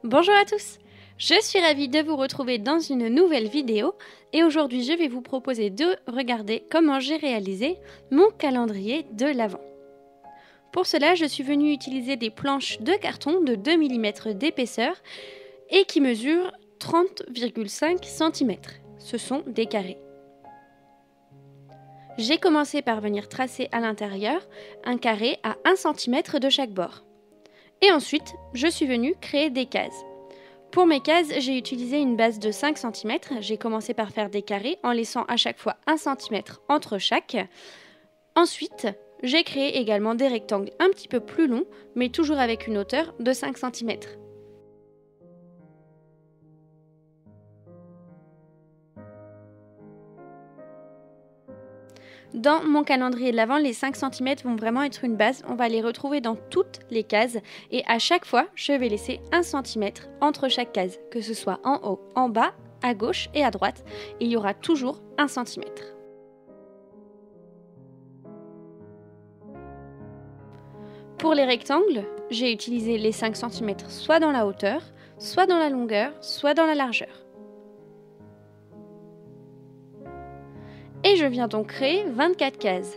Bonjour à tous, je suis ravie de vous retrouver dans une nouvelle vidéo et aujourd'hui je vais vous proposer de regarder comment j'ai réalisé mon calendrier de l'Avent. Pour cela, je suis venue utiliser des planches de carton de 2 mm d'épaisseur et qui mesurent 30,5 cm. Ce sont des carrés. J'ai commencé par venir tracer à l'intérieur un carré à 1 cm de chaque bord. Et ensuite, je suis venue créer des cases. Pour mes cases, j'ai utilisé une base de 5 cm. J'ai commencé par faire des carrés en laissant à chaque fois 1 cm entre chaque. Ensuite, j'ai créé également des rectangles un petit peu plus longs, mais toujours avec une hauteur de 5 cm. Dans mon calendrier de l'Avent, les 5 cm vont vraiment être une base. On va les retrouver dans toutes les cases et à chaque fois, je vais laisser 1 cm entre chaque case, que ce soit en haut, en bas, à gauche et à droite. Il y aura toujours 1 cm. Pour les rectangles, j'ai utilisé les 5 cm soit dans la hauteur, soit dans la longueur, soit dans la largeur. Et je viens donc créer 24 cases.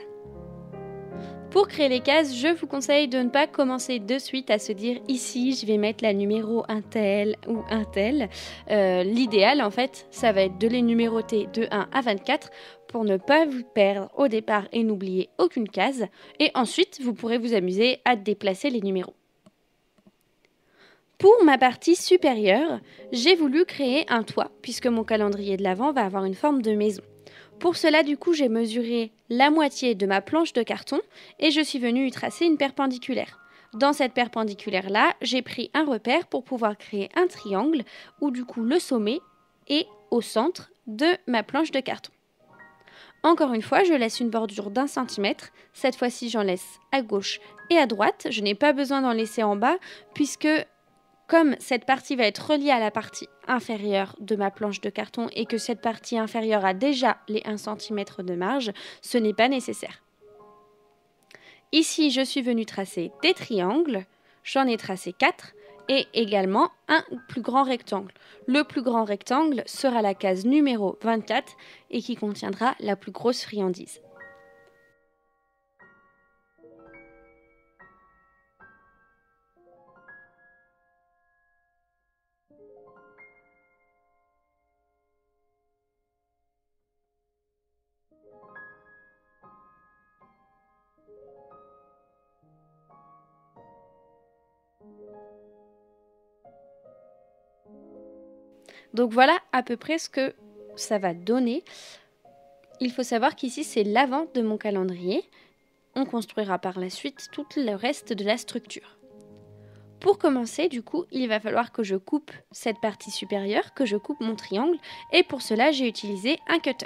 Pour créer les cases, je vous conseille de ne pas commencer de suite à se dire ici je vais mettre la numéro un tel ou un tel. L'idéal en fait, ça va être de les numéroter de 1 à 24 pour ne pas vous perdre au départ et n'oublier aucune case. Et ensuite, vous pourrez vous amuser à déplacer les numéros. Pour ma partie supérieure, j'ai voulu créer un toit puisque mon calendrier de l'Avent va avoir une forme de maison. Pour cela, du coup, j'ai mesuré la moitié de ma planche de carton et je suis venue y tracer une perpendiculaire. Dans cette perpendiculaire-là, j'ai pris un repère pour pouvoir créer un triangle où, du coup, le sommet est au centre de ma planche de carton. Encore une fois, je laisse une bordure d'1 cm. Cette fois-ci, j'en laisse à gauche et à droite. Je n'ai pas besoin d'en laisser en bas puisque comme cette partie va être reliée à la partie inférieure de ma planche de carton et que cette partie inférieure a déjà les 1 cm de marge, ce n'est pas nécessaire. Ici, je suis venue tracer des triangles, j'en ai tracé 4 et également un plus grand rectangle. Le plus grand rectangle sera la case numéro 24 et qui contiendra la plus grosse friandise. Donc voilà à peu près ce que ça va donner. Il faut savoir qu'ici c'est l'avant de mon calendrier. On construira par la suite tout le reste de la structure. Pour commencer, du coup, il va falloir que je coupe cette partie supérieure, que je coupe mon triangle et pour cela j'ai utilisé un cutter.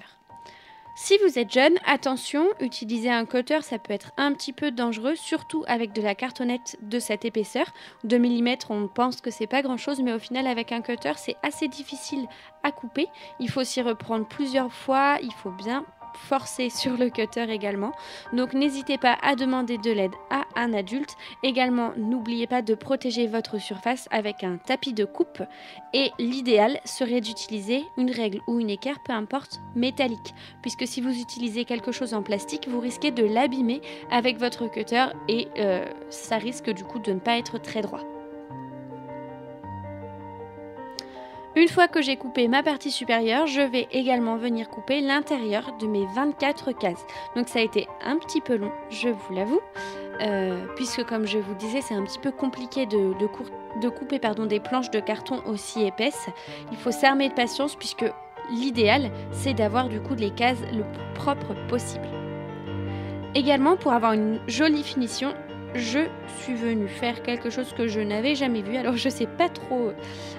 Si vous êtes jeune, attention, utiliser un cutter, ça peut être un petit peu dangereux, surtout avec de la cartonnette de cette épaisseur. 2 mm, on pense que c'est pas grand chose, mais au final, avec un cutter, c'est assez difficile à couper. Il faut s'y reprendre plusieurs fois, il faut bien forcer sur le cutter également. Donc n'hésitez pas à demander de l'aide à un adulte. Également, n'oubliez pas de protéger votre surface avec un tapis de coupe. Et l'idéal serait d'utiliser une règle ou une équerre, peu importe, métallique. Puisque si vous utilisez quelque chose en plastique, vous risquez de l'abîmer avec votre cutter et ça risque du coup de ne pas être très droit. Une fois que j'ai coupé ma partie supérieure, je vais également venir couper l'intérieur de mes 24 cases. Donc ça a été un petit peu long, je vous l'avoue, puisque comme je vous disais, c'est un petit peu compliqué de couper des planches de carton aussi épaisses. Il faut s'armer de patience puisque l'idéal, c'est d'avoir du coup les cases le plus propre possible. Également, pour avoir une jolie finition, je suis venue faire quelque chose que je n'avais jamais vu. Alors je sais pas trop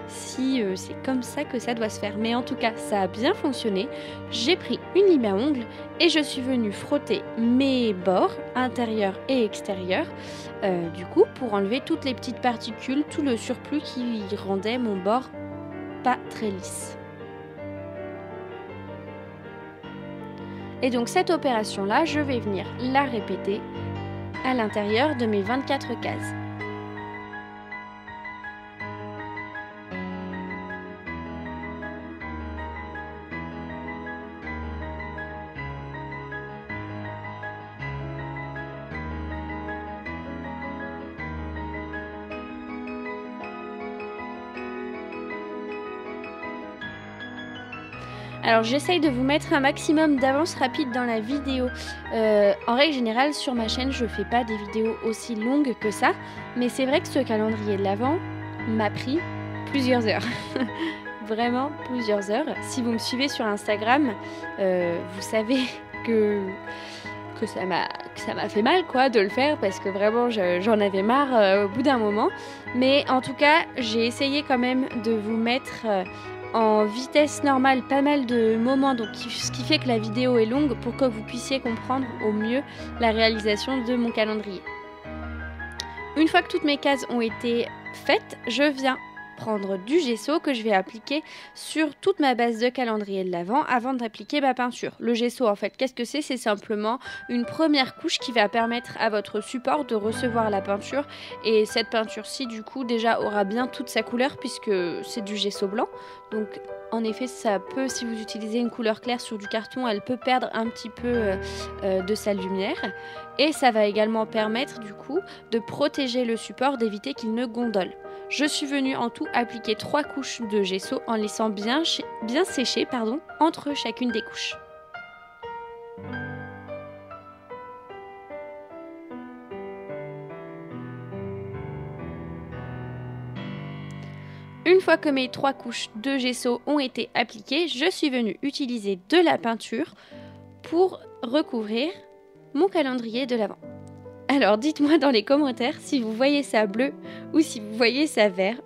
si c'est comme ça que ça doit se faire, mais en tout cas ça a bien fonctionné. J'ai pris une lime à ongles et je suis venue frotter mes bords intérieurs et extérieurs du coup pour enlever toutes les petites particules, tout le surplus qui rendait mon bord pas très lisse. Et donc cette opération là, je vais venir la répéter à l'intérieur de mes 24 cases. Alors j'essaye de vous mettre un maximum d'avance rapide dans la vidéo. En règle générale sur ma chaîne je fais pas des vidéos aussi longues que ça, mais c'est vrai que ce calendrier de l'Avent m'a pris plusieurs heures. Vraiment plusieurs heures. Si vous me suivez sur Instagram, vous savez que ça m'a fait mal quoi de le faire parce que vraiment j'en avais marre au bout d'un moment. Mais en tout cas j'ai essayé quand même de vous mettre en vitesse normale pas mal de moments, donc ce qui fait que la vidéo est longue pour que vous puissiez comprendre au mieux la réalisation de mon calendrier. Une fois que toutes mes cases ont été faites, je viens prendre du gesso que je vais appliquer sur toute ma base de calendrier de l'Avent avant d'appliquer ma peinture. Le gesso en fait, qu'est-ce que c'est? C'est simplement une première couche qui va permettre à votre support de recevoir la peinture, et cette peinture-ci du coup déjà aura bien toute sa couleur puisque c'est du gesso blanc. Donc en effet ça peut, si vous utilisez une couleur claire sur du carton, elle peut perdre un petit peu de sa lumière, et ça va également permettre du coup de protéger le support, d'éviter qu'il ne gondole. Je suis venue en tout appliquer 3 couches de gesso en laissant bien sécher entre chacune des couches. Une fois que mes 3 couches de gesso ont été appliquées, je suis venue utiliser de la peinture pour recouvrir mon calendrier de l'Avent. Alors dites-moi dans les commentaires si vous voyez ça bleu ou si vous voyez ça vert.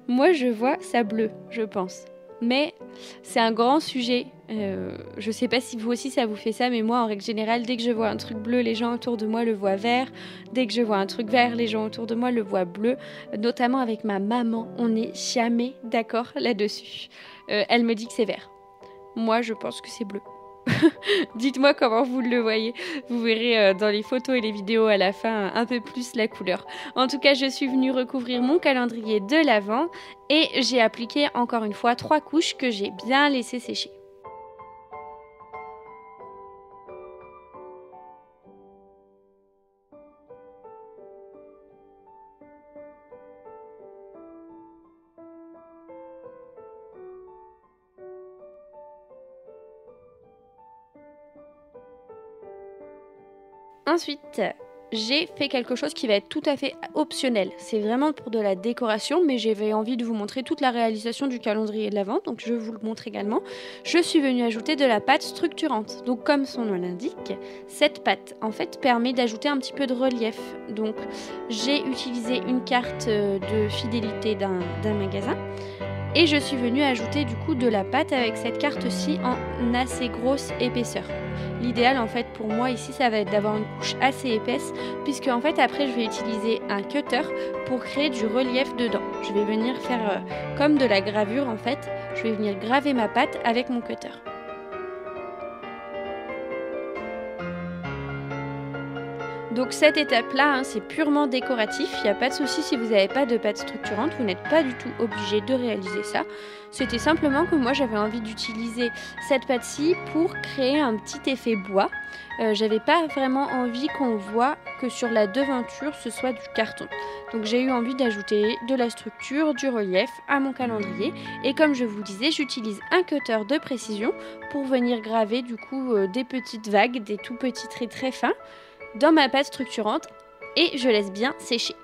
Moi je vois ça bleu, je pense. Mais c'est un grand sujet. Je sais pas si vous aussi ça vous fait ça, mais moi en règle générale, dès que je vois un truc bleu, les gens autour de moi le voient vert. Dès que je vois un truc vert, les gens autour de moi le voient bleu. Notamment avec ma maman, on n'est jamais d'accord là-dessus. Elle me dit que c'est vert. Moi je pense que c'est bleu. Dites-moi comment vous le voyez. Vous verrez dans les photos et les vidéos à la fin un peu plus la couleur. En tout cas, je suis venue recouvrir mon calendrier de l'Avent et j'ai appliqué encore une fois 3 couches que j'ai bien laissé sécher. Ensuite, j'ai fait quelque chose qui va être tout à fait optionnel. C'est vraiment pour de la décoration, mais j'avais envie de vous montrer toute la réalisation du calendrier de l'Avent, donc je vous le montre également. Je suis venue ajouter de la pâte structurante. Donc comme son nom l'indique, cette pâte en fait permet d'ajouter un petit peu de relief. Donc j'ai utilisé une carte de fidélité d'un magasin. Et je suis venue ajouter du coup de la pâte avec cette carte-ci en assez grosse épaisseur. L'idéal en fait pour moi ici ça va être d'avoir une couche assez épaisse, puisque en fait après je vais utiliser un cutter pour créer du relief dedans. Je vais venir faire comme de la gravure en fait, je vais venir graver ma pâte avec mon cutter. Donc cette étape-là, c'est purement décoratif, il n'y a pas de souci si vous n'avez pas de pâte structurante, vous n'êtes pas du tout obligé de réaliser ça. C'était simplement que moi j'avais envie d'utiliser cette pâte-ci pour créer un petit effet bois. J'avais pas vraiment envie qu'on voit que sur la devanture ce soit du carton. Donc j'ai eu envie d'ajouter de la structure, du relief à mon calendrier. Et comme je vous disais, j'utilise un cutter de précision pour venir graver du coup des petites vagues, des tout petits traits très fins dans ma pâte structurante, et je laisse bien sécher.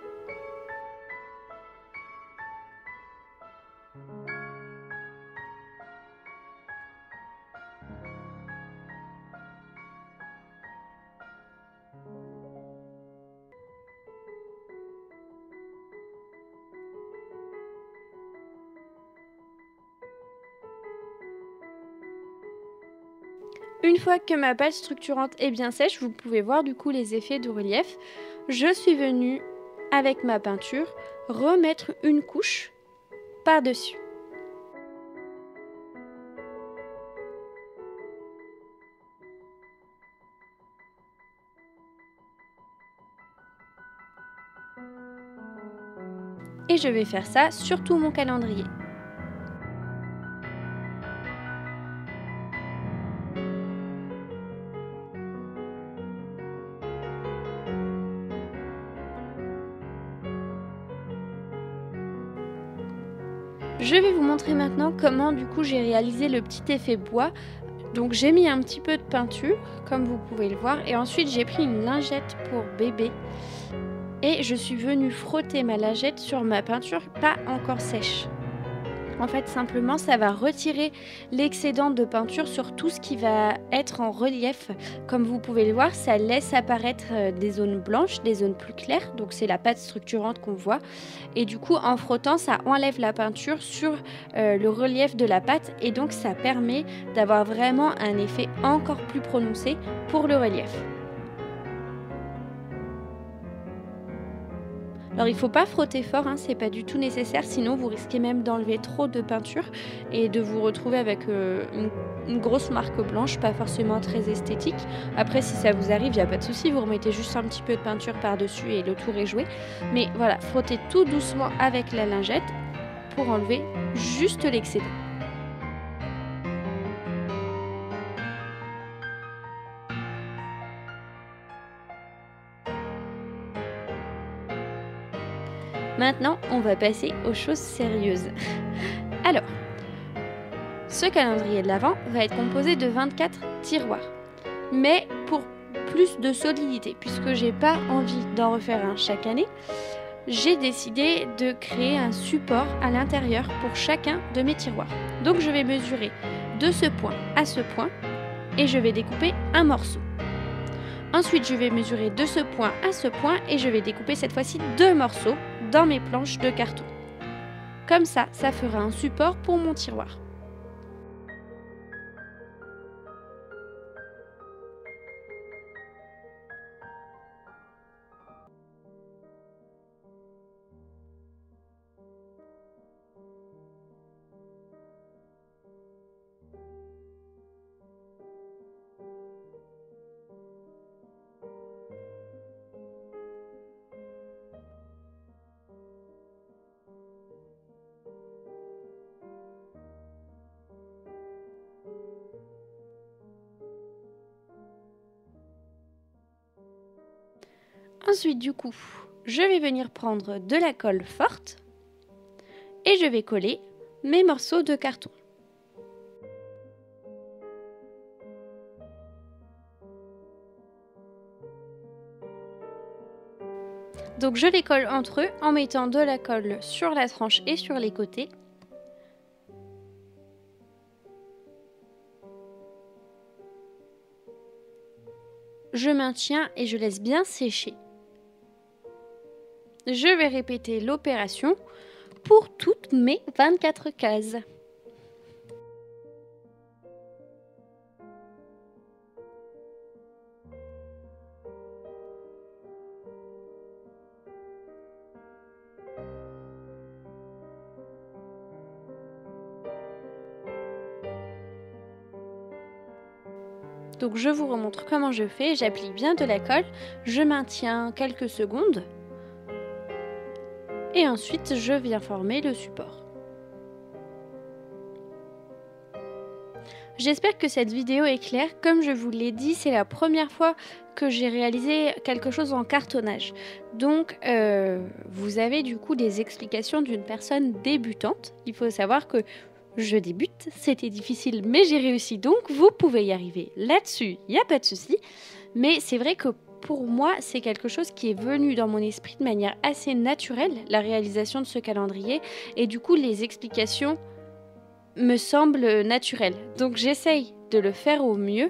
Une fois que ma pâte structurante est bien sèche, vous pouvez voir du coup les effets de relief. Je suis venue avec ma peinture remettre une couche par-dessus. Et je vais faire ça sur tout mon calendrier. Je vais vous montrer maintenant comment du coup j'ai réalisé le petit effet bois. Donc j'ai mis un petit peu de peinture, comme vous pouvez le voir, et ensuite j'ai pris une lingette pour bébé. Et je suis venue frotter ma lingette sur ma peinture pas encore sèche. En fait, simplement, ça va retirer l'excédent de peinture sur tout ce qui va être en relief. Comme vous pouvez le voir, ça laisse apparaître des zones blanches, des zones plus claires. Donc, c'est la pâte structurante qu'on voit. Et du coup, en frottant, ça enlève la peinture sur le relief de la pâte. Et donc, ça permet d'avoir vraiment un effet encore plus prononcé pour le relief. Alors il ne faut pas frotter fort, hein, c'est pas du tout nécessaire, sinon vous risquez même d'enlever trop de peinture et de vous retrouver avec une grosse marque blanche, pas forcément très esthétique. Après si ça vous arrive, il n'y a pas de souci, vous remettez juste un petit peu de peinture par-dessus et le tour est joué. Mais voilà, frottez tout doucement avec la lingette pour enlever juste l'excédent. Maintenant, on va passer aux choses sérieuses. Alors, ce calendrier de l'Avent va être composé de 24 tiroirs. Mais pour plus de solidité, puisque j'ai pas envie d'en refaire un chaque année, j'ai décidé de créer un support à l'intérieur pour chacun de mes tiroirs. Donc je vais mesurer de ce point à ce point et je vais découper un morceau. Ensuite, je vais mesurer de ce point à ce point et je vais découper cette fois-ci 2 morceaux dans mes planches de carton. Comme ça, ça fera un support pour mon tiroir. Ensuite, du coup, je vais venir prendre de la colle forte et je vais coller mes morceaux de carton. Donc je les colle entre eux en mettant de la colle sur la tranche et sur les côtés. Je maintiens et je laisse bien sécher. Je vais répéter l'opération pour toutes mes 24 cases. Donc je vous remontre comment je fais. J'applique bien de la colle, je maintiens quelques secondes. Et ensuite, je viens former le support. J'espère que cette vidéo est claire. Comme je vous l'ai dit, c'est la première fois que j'ai réalisé quelque chose en cartonnage. Donc, vous avez du coup des explications d'une personne débutante. Il faut savoir que je débute, c'était difficile, mais j'ai réussi. Donc, vous pouvez y arriver là-dessus, il n'y a pas de souci. Mais c'est vrai que pour moi, c'est quelque chose qui est venu dans mon esprit de manière assez naturelle, la réalisation de ce calendrier. Et du coup, les explications me semblent naturelles. Donc j'essaye de le faire au mieux.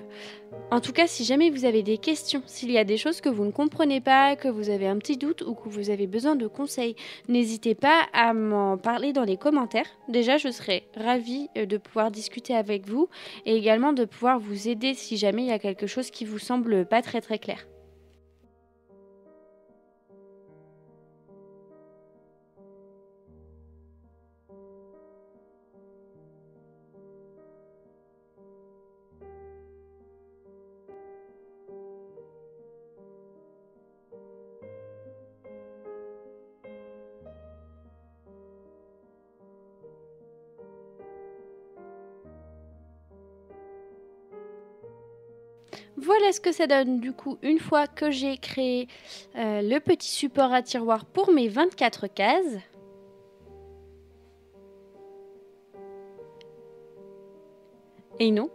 En tout cas, si jamais vous avez des questions, s'il y a des choses que vous ne comprenez pas, que vous avez un petit doute ou que vous avez besoin de conseils, n'hésitez pas à m'en parler dans les commentaires. Déjà, je serais ravie de pouvoir discuter avec vous et également de pouvoir vous aider si jamais il y a quelque chose qui vous semble pas très clair. Voilà ce que ça donne du coup une fois que j'ai créé le petit support à tiroir pour mes 24 cases. Et non.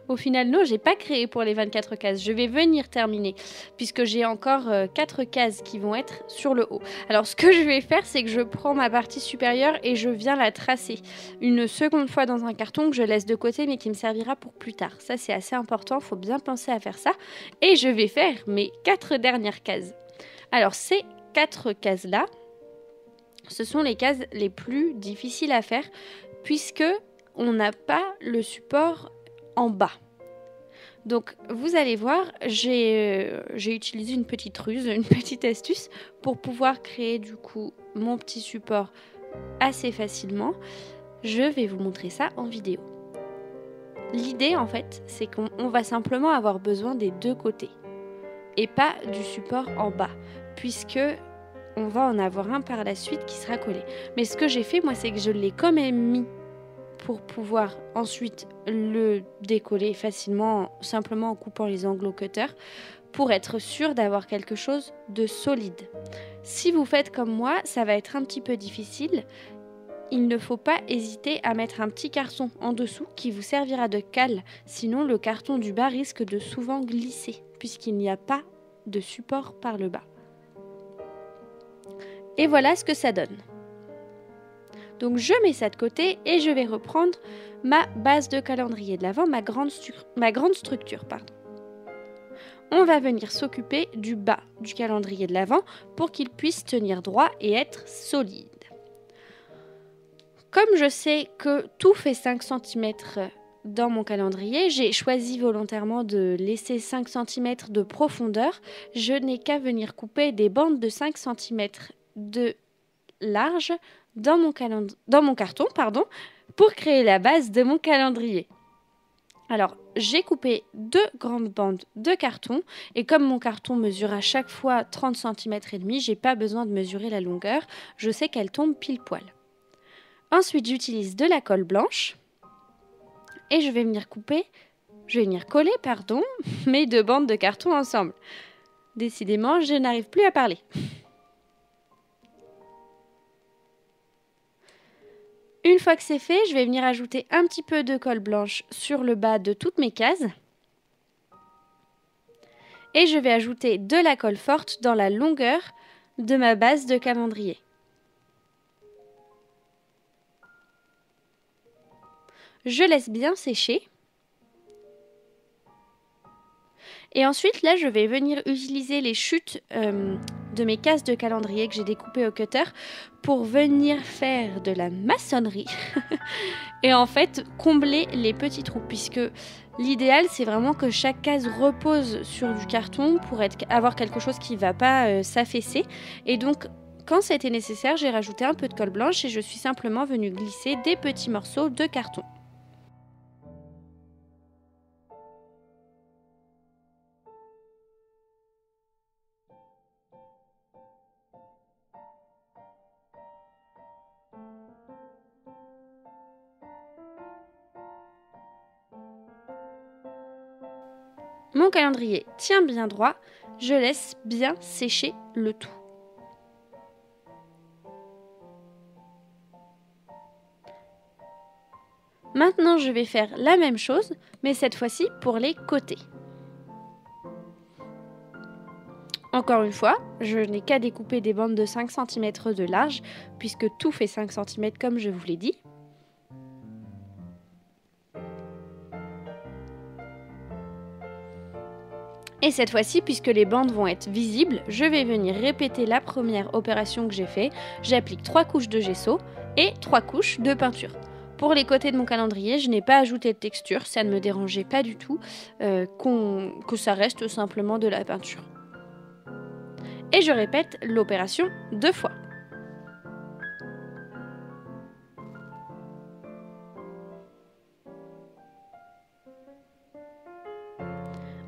Au final, non, j'ai pas créé pour les 24 cases. Je vais venir terminer puisque j'ai encore 4 cases qui vont être sur le haut. Alors, ce que je vais faire, c'est que je prends ma partie supérieure et je viens la tracer une seconde fois dans un carton que je laisse de côté mais qui me servira pour plus tard. Ça, c'est assez important. Il faut bien penser à faire ça. Et je vais faire mes 4 dernières cases. Alors, ces 4 cases-là, ce sont les cases les plus difficiles à faire puisque on n'a pas le support en bas. Donc vous allez voir, j'ai utilisé une petite ruse, une petite astuce pour pouvoir créer du coup mon petit support assez facilement. Je vais vous montrer ça en vidéo. L'idée en fait, c'est qu'on va simplement avoir besoin des deux côtés et pas du support en bas, puisque on va en avoir un par la suite qui sera collé. Mais ce que j'ai fait moi, c'est que je l'ai quand même mis pour pouvoir ensuite le décoller facilement, simplement en coupant les angles au cutter, pour être sûr d'avoir quelque chose de solide. Si vous faites comme moi, ça va être un petit peu difficile. Il ne faut pas hésiter à mettre un petit carton en dessous qui vous servira de cale, sinon le carton du bas risque de souvent glisser, puisqu'il n'y a pas de support par le bas. Et voilà ce que ça donne. Donc je mets ça de côté et je vais reprendre ma base de calendrier de l'Avent, ma grande structure. On va venir s'occuper du bas du calendrier de l'Avent pour qu'il puisse tenir droit et être solide. Comme je sais que tout fait 5 cm dans mon calendrier, j'ai choisi volontairement de laisser 5 cm de profondeur. Je n'ai qu'à venir couper des bandes de 5 cm de large dans mon carton, pour créer la base de mon calendrier. Alors, j'ai coupé 2 grandes bandes de carton et comme mon carton mesure à chaque fois 30 cm et demi, j'ai pas besoin de mesurer la longueur, je sais qu'elle tombe pile poil. Ensuite, j'utilise de la colle blanche et je vais venir coller mes 2 bandes de carton ensemble. Décidément, je n'arrive plus à parler. Une fois que c'est fait, je vais venir ajouter un petit peu de colle blanche sur le bas de toutes mes cases. Et je vais ajouter de la colle forte dans la longueur de ma base de calendrier. Je laisse bien sécher. Et ensuite, là, je vais venir utiliser les chutes de mes cases de calendrier que j'ai découpées au cutter pour venir faire de la maçonnerie et en fait combler les petits trous, puisque l'idéal, c'est vraiment que chaque case repose sur du carton pour avoir quelque chose qui ne va pas s'affaisser. Et donc, quand c'était nécessaire, j'ai rajouté un peu de colle blanche et je suis simplement venue glisser des petits morceaux de carton. Mon calendrier tient bien droit, je laisse bien sécher le tout. Maintenant, je vais faire la même chose, mais cette fois-ci pour les côtés. Encore une fois, je n'ai qu'à découper des bandes de 5 cm de large, puisque tout fait 5 cm comme je vous l'ai dit. Et cette fois-ci, puisque les bandes vont être visibles, je vais venir répéter la première opération que j'ai faite. J'applique 3 couches de gesso et 3 couches de peinture. Pour les côtés de mon calendrier, je n'ai pas ajouté de texture, ça ne me dérangeait pas du tout que ça reste simplement de la peinture. Et je répète l'opération 2 fois.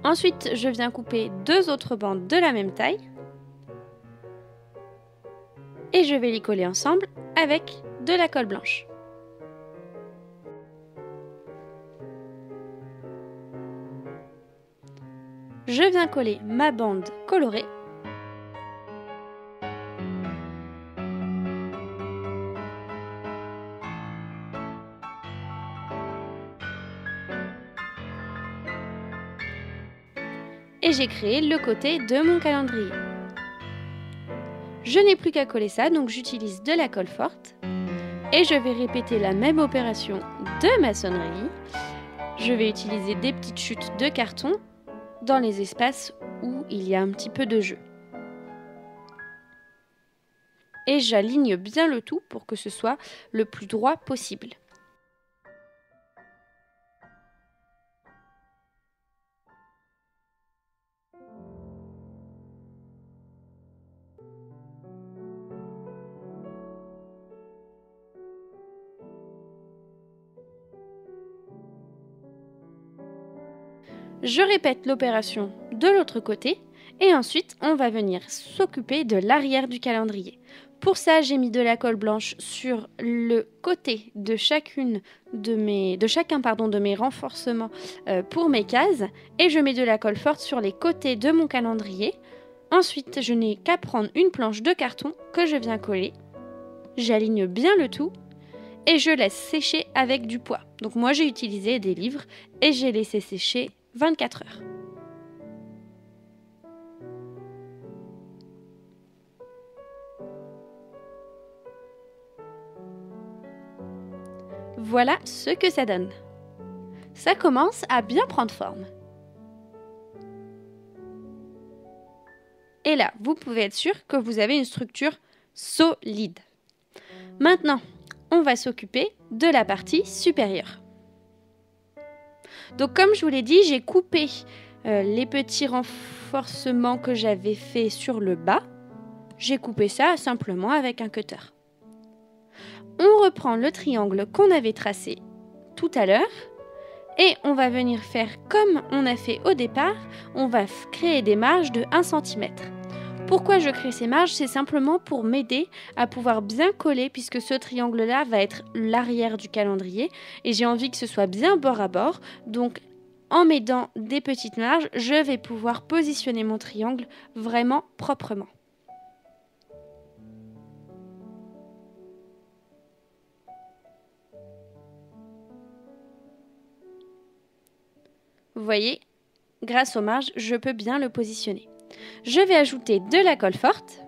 Ensuite, je viens couper 2 autres bandes de la même taille et je vais les coller ensemble avec de la colle blanche. Je viens coller ma bande colorée. et j'ai créé le côté de mon calendrier. Je n'ai plus qu'à coller ça, donc j'utilise de la colle forte et je vais répéter la même opération de maçonnerie. Je vais utiliser des petites chutes de carton dans les espaces où il y a un petit peu de jeu. Et j'aligne bien le tout pour que ce soit le plus droit possible. Je répète l'opération de l'autre côté et ensuite on va venir s'occuper de l'arrière du calendrier. Pour ça, j'ai mis de la colle blanche sur le côté de chacun de mes renforcements pour mes cases et je mets de la colle forte sur les côtés de mon calendrier. Ensuite, je n'ai qu'à prendre une planche de carton que je viens coller. J'aligne bien le tout et je laisse sécher avec du poids. Donc moi, j'ai utilisé des livres et j'ai laissé sécher 24 heures. Voilà ce que ça donne. Ça commence à bien prendre forme. Et là, vous pouvez être sûr que vous avez une structure solide. Maintenant, on va s'occuper de la partie supérieure. Donc comme je vous l'ai dit, j'ai coupé les petits renforcements que j'avais fait sur le bas. J'ai coupé ça simplement avec un cutter. On reprend le triangle qu'on avait tracé tout à l'heure et on va venir faire comme on a fait au départ. On va créer des marges de 1 cm. Pourquoi je crée ces marges? C'est simplement pour m'aider à pouvoir bien coller puisque ce triangle-là va être l'arrière du calendrier et j'ai envie que ce soit bien bord à bord. Donc en mettant des petites marges, je vais pouvoir positionner mon triangle vraiment proprement. Vous voyez, grâce aux marges, je peux bien le positionner. Je vais ajouter de la colle forte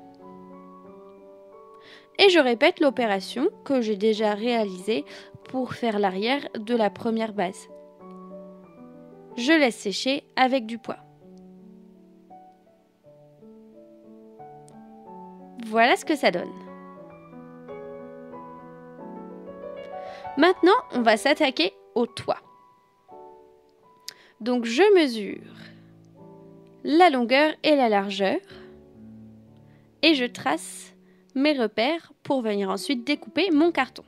et je répète l'opération que j'ai déjà réalisée pour faire l'arrière de la première base. Je laisse sécher avec du poids. Voilà ce que ça donne. Maintenant, on va s'attaquer au toit. Donc je mesure la longueur et la largeur et je trace mes repères pour venir ensuite découper mon carton.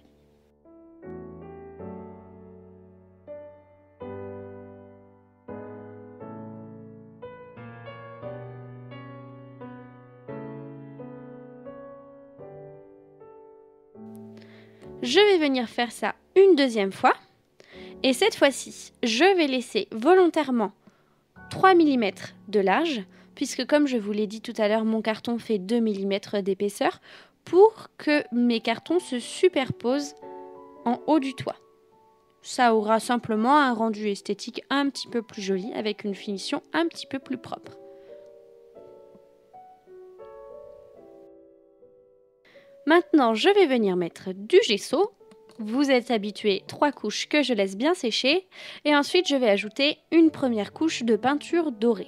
Je vais venir faire ça une deuxième fois et cette fois-ci, je vais laisser volontairement 3 mm de large, puisque comme je vous l'ai dit tout à l'heure, mon carton fait 2 mm d'épaisseur, pour que mes cartons se superposent en haut du toit. Ça aura simplement un rendu esthétique un petit peu plus joli, avec une finition un petit peu plus propre. Maintenant, je vais venir mettre du gesso. Vous êtes habitué 3 couches que je laisse bien sécher et ensuite je vais ajouter une première couche de peinture dorée.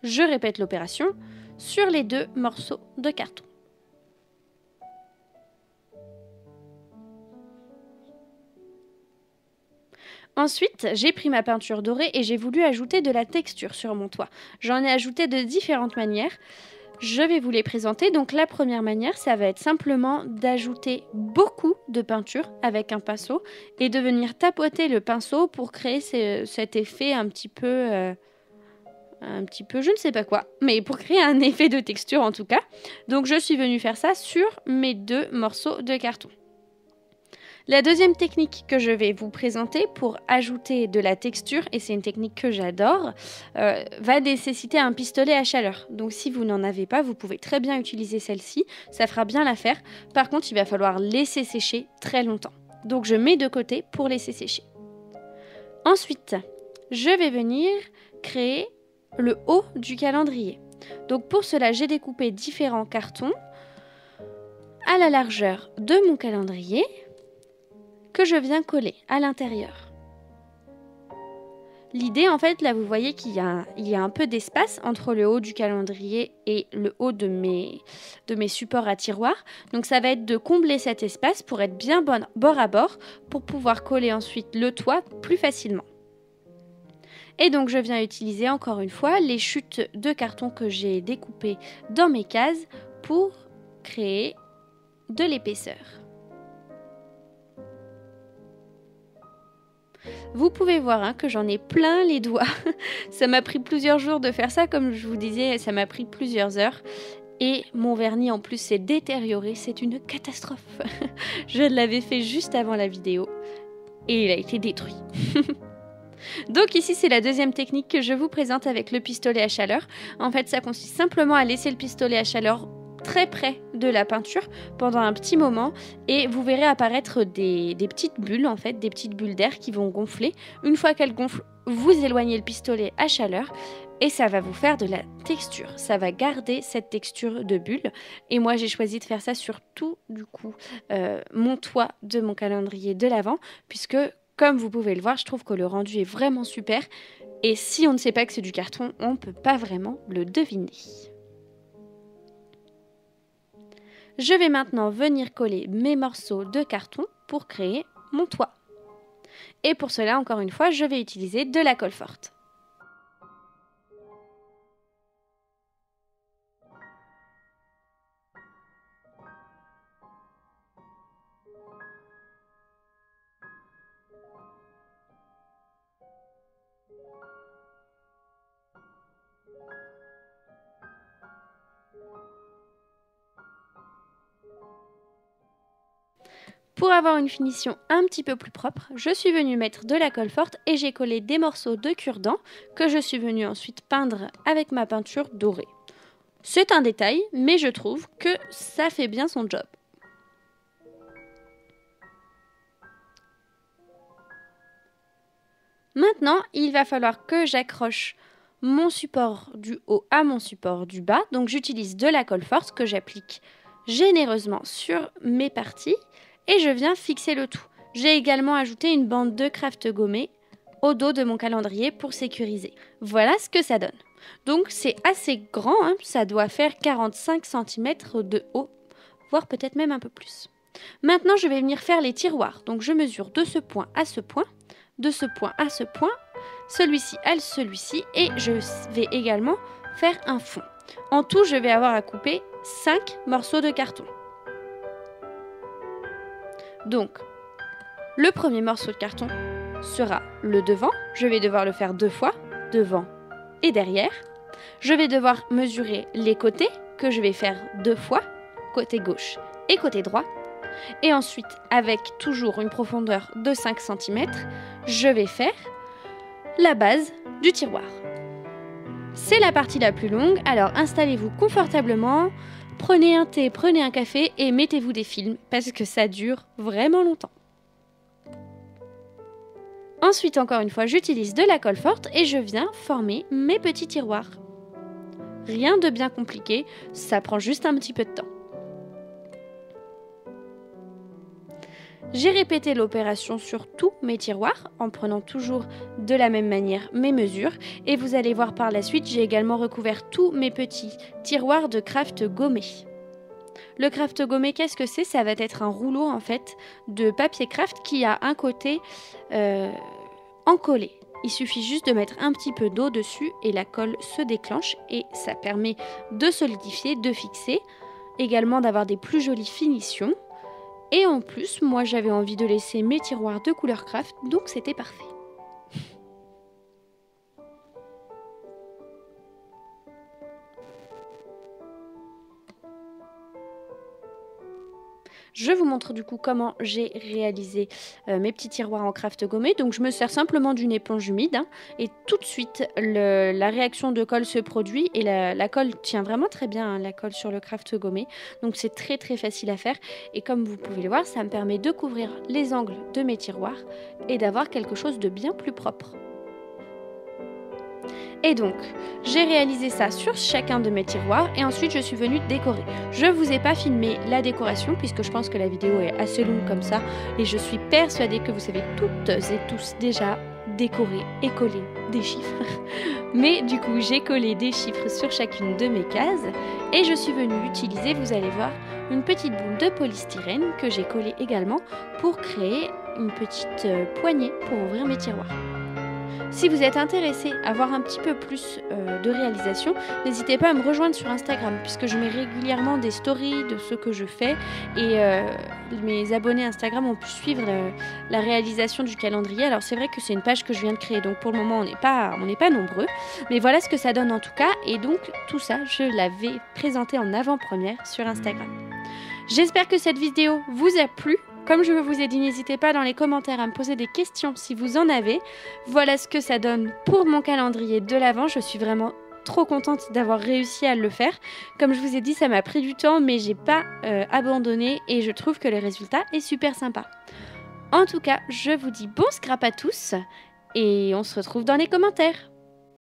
Je répète l'opération sur les 2 morceaux de carton. Ensuite, j'ai pris ma peinture dorée et j'ai voulu ajouter de la texture sur mon toit. J'en ai ajouté de différentes manières. Je vais vous les présenter. Donc la première manière, ça va être simplement d'ajouter beaucoup de peinture avec un pinceau et de venir tapoter le pinceau pour créer cet effet un petit peu, je ne sais pas quoi, mais pour créer un effet de texture en tout cas. Donc je suis venue faire ça sur mes 2 morceaux de carton. La deuxième technique que je vais vous présenter pour ajouter de la texture, et c'est une technique que j'adore, va nécessiter un pistolet à chaleur. Donc si vous n'en avez pas, vous pouvez très bien utiliser celle-ci, ça fera bien l'affaire. Par contre, il va falloir laisser sécher très longtemps. Donc je mets de côté pour laisser sécher. Ensuite, je vais venir créer le haut du calendrier. Donc pour cela, j'ai découpé différents cartons à la largeur de mon calendrier que je viens coller à l'intérieur. L'idée, en fait, là, vous voyez qu'il y a un peu d'espace entre le haut du calendrier et le haut de mes supports à tiroir. Donc, ça va être de combler cet espace pour être bien bord à bord pour pouvoir coller ensuite le toit plus facilement. Et donc, je viens utiliser encore une fois les chutes de carton que j'ai découpées dans mes cases pour créer de l'épaisseur. Vous pouvez voir que j'en ai plein les doigts. Ça m'a pris plusieurs jours de faire ça, comme je vous disais, ça m'a pris plusieurs heures. Et mon vernis en plus s'est détérioré, c'est une catastrophe. Je l'avais fait juste avant la vidéo et il a été détruit. Donc ici c'est la deuxième technique que je vous présente avec le pistolet à chaleur. En fait ça consiste simplement à laisser le pistolet à chaleur très près de la peinture pendant un petit moment et vous verrez apparaître des petites bulles, en fait, des petites bulles d'air qui vont gonfler. Une fois qu'elles gonflent, vous éloignez le pistolet à chaleur et ça va vous faire de la texture. Ça va garder cette texture de bulle et moi j'ai choisi de faire ça sur tout du coup mon toit de mon calendrier de l'Avent puisque comme vous pouvez le voir, je trouve que le rendu est vraiment super et si on ne sait pas que c'est du carton, on ne peut pas vraiment le deviner. Je vais maintenant venir coller mes morceaux de carton pour créer mon toit. Et pour cela, encore une fois, je vais utiliser de la colle forte. Pour avoir une finition un petit peu plus propre, je suis venue mettre de la colle forte et j'ai collé des morceaux de cure-dent que je suis venue ensuite peindre avec ma peinture dorée. C'est un détail, mais je trouve que ça fait bien son job. Maintenant, il va falloir que j'accroche mon support du haut à mon support du bas. Donc j'utilise de la colle forte que j'applique généreusement sur mes parties. Et je viens fixer le tout. J'ai également ajouté une bande de craft gommée au dos de mon calendrier pour sécuriser. Voilà ce que ça donne. Donc c'est assez grand, ça doit faire 45 cm de haut, voire peut-être même un peu plus. Maintenant je vais venir faire les tiroirs. Donc je mesure de ce point à ce point, de ce point à ce point, celui-ci à celui-ci et je vais également faire un fond. En tout je vais avoir à couper 5 morceaux de carton. Donc, le premier morceau de carton sera le devant. Je vais devoir le faire 2 fois, devant et derrière. Je vais devoir mesurer les côtés, que je vais faire 2 fois, côté gauche et côté droit. Et ensuite, avec toujours une profondeur de 5 cm, je vais faire la base du tiroir. C'est la partie la plus longue, alors installez-vous confortablement. Prenez un thé, prenez un café et mettez-vous des films parce que ça dure vraiment longtemps. Ensuite, encore une fois, j'utilise de la colle forte et je viens former mes petits tiroirs. Rien de bien compliqué, ça prend juste un petit peu de temps. J'ai répété l'opération sur tous mes tiroirs en prenant toujours de la même manière mes mesures et vous allez voir par la suite, j'ai également recouvert tous mes petits tiroirs de craft gommé. Le craft gommé, qu'est-ce que c'est? Ça va être un rouleau en fait de papier craft qui a un côté encollé. Il suffit juste de mettre un petit peu d'eau dessus et la colle se déclenche et ça permet de solidifier, de fixer, également d'avoir des plus jolies finitions. Et en plus, moi j'avais envie de laisser mes tiroirs de couleur craft, donc c'était parfait. Je vous montre du coup comment j'ai réalisé mes petits tiroirs en craft gommé. Donc je me sers simplement d'une éponge humide et tout de suite la réaction de colle se produit et la colle tient vraiment très bien, la colle sur le craft gommé. Donc c'est très très facile à faire et comme vous pouvez le voir, ça me permet de couvrir les angles de mes tiroirs et d'avoir quelque chose de bien plus propre. Et donc, j'ai réalisé ça sur chacun de mes tiroirs et ensuite je suis venue décorer. Je ne vous ai pas filmé la décoration puisque je pense que la vidéo est assez longue comme ça et je suis persuadée que vous savez toutes et tous déjà décorer et coller des chiffres. Mais du coup, j'ai collé des chiffres sur chacune de mes cases et je suis venue utiliser, vous allez voir, une petite boule de polystyrène que j'ai collée également pour créer une petite poignée pour ouvrir mes tiroirs. Si vous êtes intéressé à voir un petit peu plus de réalisation, n'hésitez pas à me rejoindre sur Instagram puisque je mets régulièrement des stories de ce que je fais et mes abonnés Instagram ont pu suivre la réalisation du calendrier. Alors c'est vrai que c'est une page que je viens de créer, donc pour le moment on n'est pas nombreux, mais voilà ce que ça donne en tout cas et donc tout ça je l'avais présenté en avant-première sur Instagram. J'espère que cette vidéo vous a plu. Comme je vous ai dit, n'hésitez pas dans les commentaires à me poser des questions si vous en avez. Voilà ce que ça donne pour mon calendrier de l'Avent. Je suis vraiment trop contente d'avoir réussi à le faire. Comme je vous ai dit, ça m'a pris du temps, mais j'ai pas abandonné et je trouve que le résultat est super sympa. En tout cas, je vous dis bon scrap à tous et on se retrouve dans les commentaires.